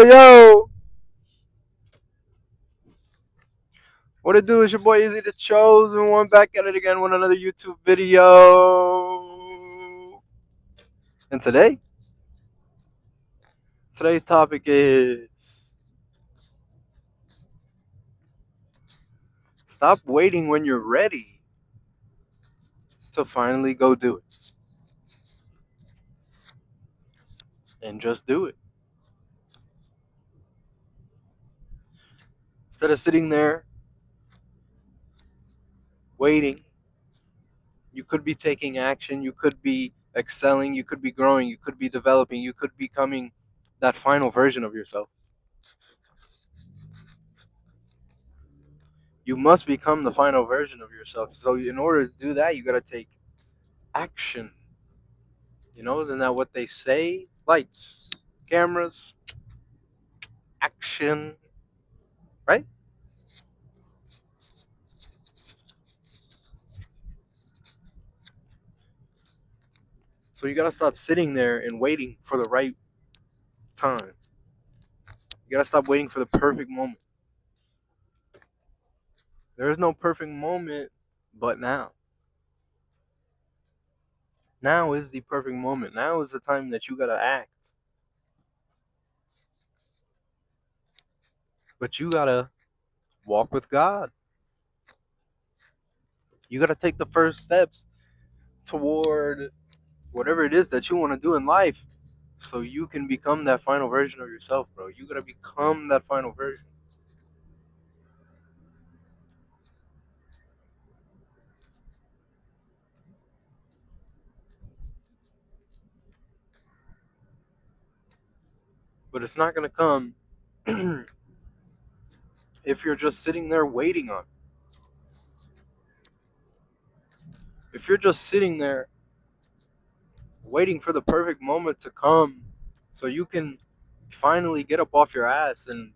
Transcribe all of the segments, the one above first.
yo! What it do? It's your boy Izzy the Chosen One back at it again with another YouTube video. And today's topic is stop waiting when you're ready to finally go do it. And just do it. Instead of sitting there waiting, you could be taking action, you could be excelling, you could be growing, you could be developing, you could be becoming that final version of yourself. You must become the final version of yourself. So in order to do that, you got to take action. Isn't that what they say? Lights, cameras, action, right? So you got to stop sitting there and waiting for the right time. You got to stop waiting for the perfect moment. There is no perfect moment but now. Now is the perfect moment. Now is the time that you got to act. But you got to walk with God. You got to take the first steps toward whatever it is that you want to do in life so you can become that final version of yourself, bro. You got to become that final version. But it's not going to come if you're just sitting there waiting on it. If you're just sitting there waiting for the perfect moment to come so you can finally get up off your ass and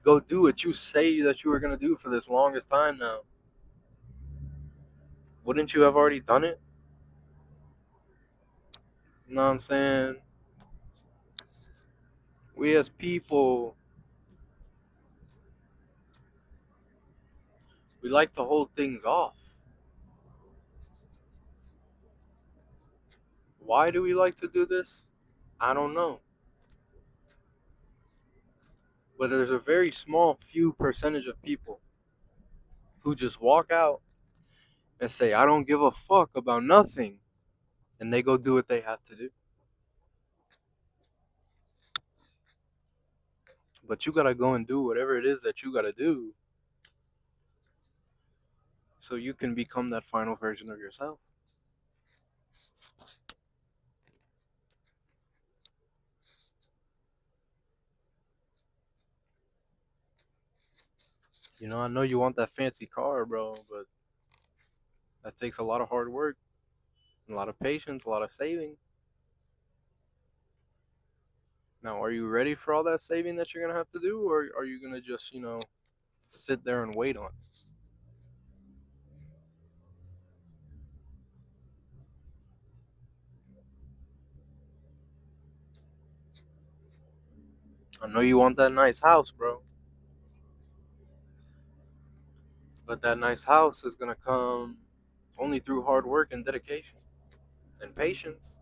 go do what you say that you were going to do for this longest time now, wouldn't you have already done it? You know what I'm saying? We as people, we like to hold things off. Why do we like to do this? I don't know. But there's a very small few percentage of people who just walk out and say, I don't give a fuck about nothing. And they go do what they have to do. But you gotta go and do whatever it is that you gotta do so you can become that final version of yourself. I know you want that fancy car, bro, but that takes a lot of hard work, a lot of patience, a lot of saving. Now, are you ready for all that saving that you're gonna have to do, or are you gonna just, sit there and wait on it? I know you want that nice house, bro, but that nice house is gonna come only through hard work and dedication and patience.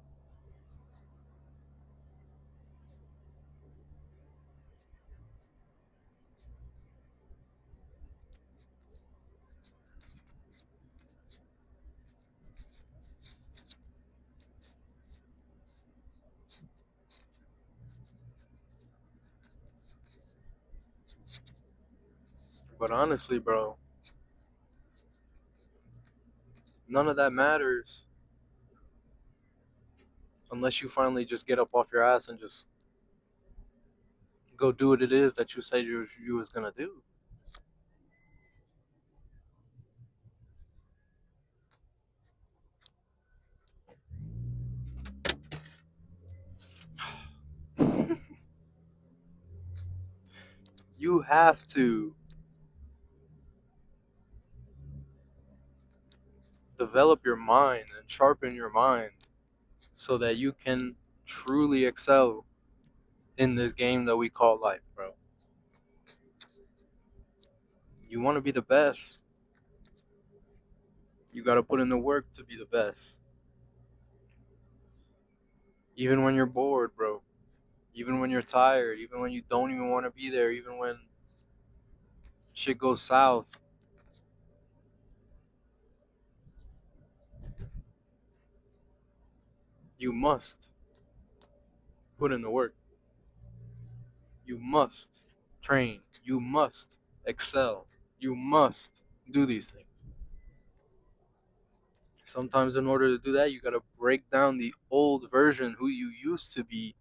But honestly, bro, none of that matters unless you finally just get up off your ass and just go do what it is that you said you was gonna do. You have to develop your mind and sharpen your mind so that you can truly excel in this game that we call life, bro. You want to be the best, you got to put in the work to be the best. Even when you're bored, bro. Even when you're tired, even when you don't even want to be there, even when shit goes south, you must put in the work. You must train. You must excel. You must do these things. Sometimes, in order to do that, you got to break down the old version, who you used to be,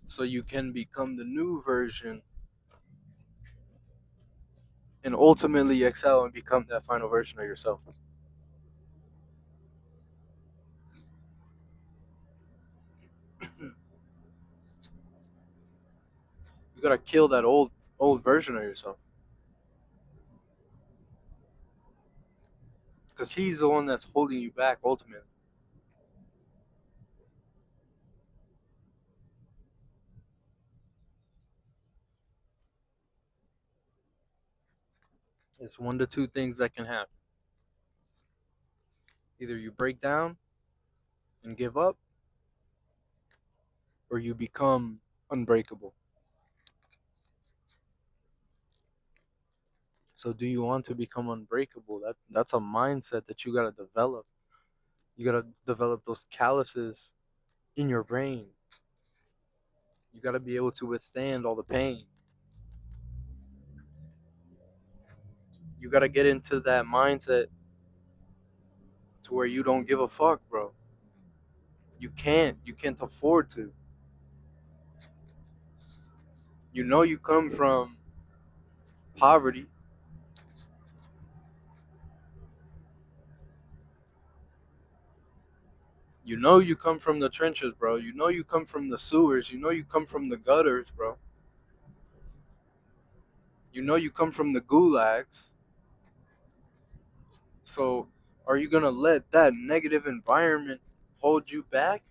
so you can become the new version and ultimately excel and become that final version of yourself. You got to kill that old version of yourself, because he's the one that's holding you back ultimately. It's one to two things that can happen. Either you break down and give up, or you become unbreakable. So do you want to become unbreakable? That's a mindset that you gotta develop. You gotta develop those calluses in your brain. You gotta be able to withstand all the pain. You gotta get into that mindset to where you don't give a fuck, bro. You can't. You can't afford to. You know you come from poverty. You know you come from the trenches, bro. You know you come from the sewers. You know you come from the gutters, bro. You know you come from the gulags. So are you gonna let that negative environment hold you back?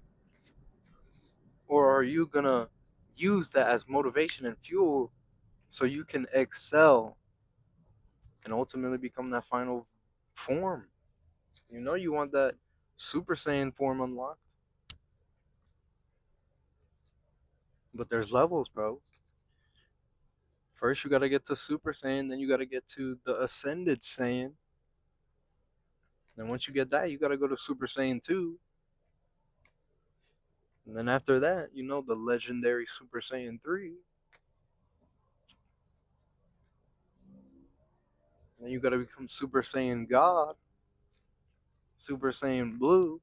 Or are you gonna use that as motivation and fuel so you can excel and ultimately become that final form? You know you want that Super Saiyan form unlocked. But there's levels, bro. First you gotta get to Super Saiyan, then you gotta get to the Ascended Saiyan. Then once you get that, you gotta go to Super Saiyan 2. And then after that, you know, the legendary Super Saiyan 3. Then you gotta become Super Saiyan God, Super Saiyan Blue.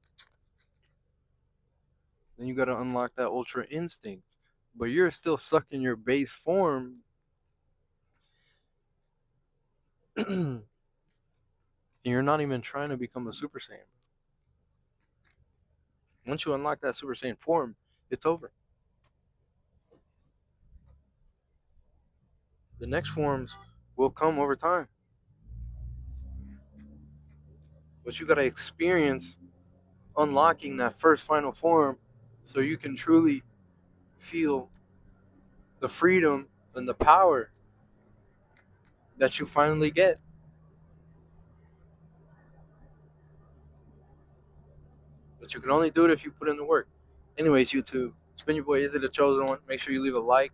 Then you gotta unlock that Ultra Instinct. But you're still stuck in your base form. And you're not even trying to become a Super Saiyan. Once you unlock that Super Saiyan form, it's over. The next forms will come over time. But you gotta experience unlocking that first final form so you can truly feel the freedom and the power that you finally get. But you can only do it if you put in the work. Anyways, YouTube, it's been your boy Izzy the Chosen One. Make sure you leave a like,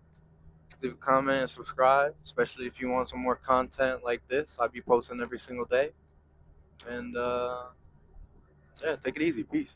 leave a comment, and subscribe, especially if you want some more content like this. I'll be posting every single day. And yeah, take it easy. Peace.